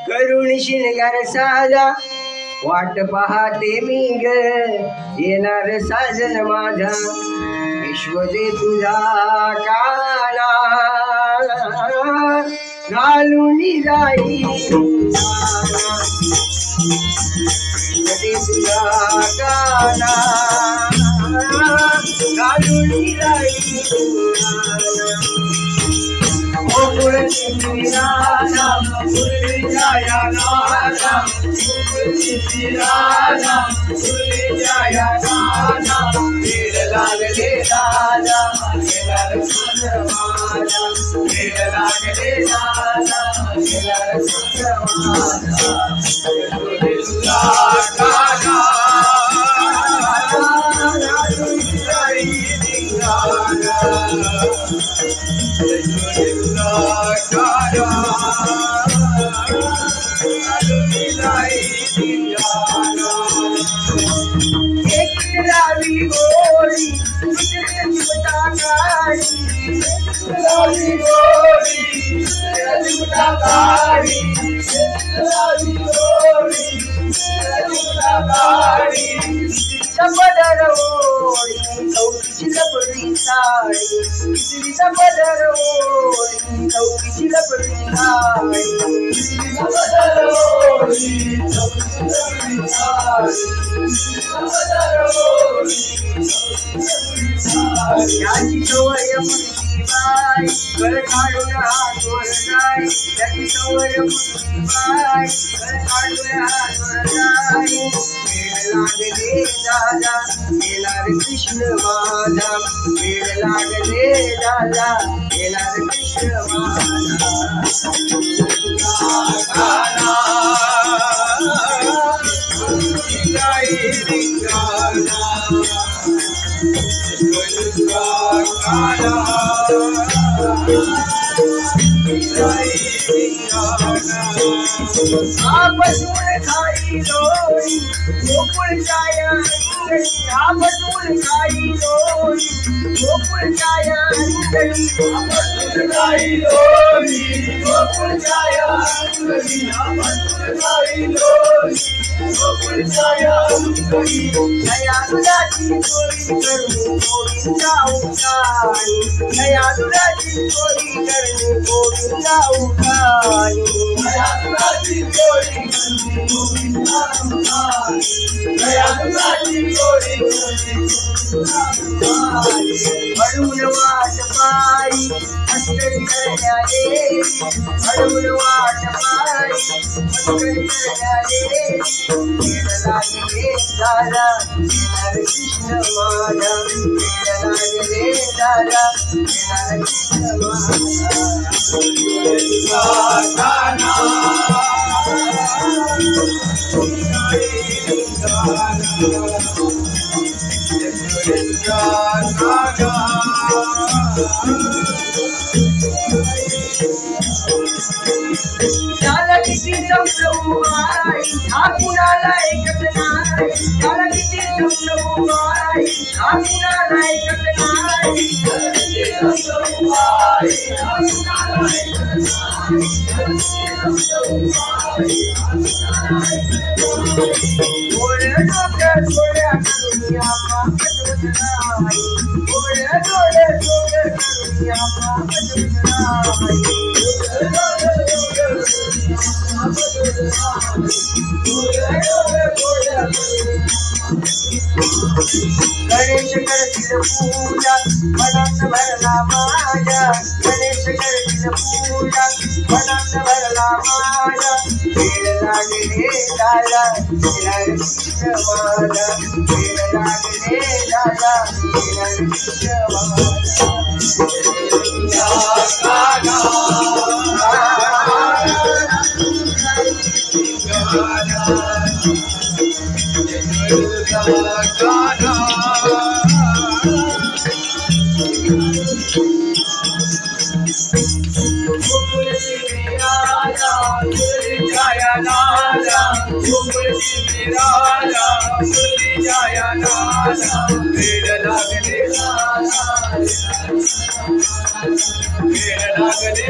करुण शिणगार साजा वाट पाहते मी ग येणार साजन माझा विश्व दे तुझा काना घालून जाई विश्व दे तुझा काना घालून जाई कृष्ण माझा वेळ लागले दादा येणार कृष्ण गणेश करतील पूजा मनात भरला माझ्या गणेश करतील पूजा मनात भरला माझ्या वेळ लागले दादा येणार कृष्ण माझा वेळ लागले दादा येणार कृष्ण गोकुळची फिराला मुरली जाया नाला वेड लागले वेड लागले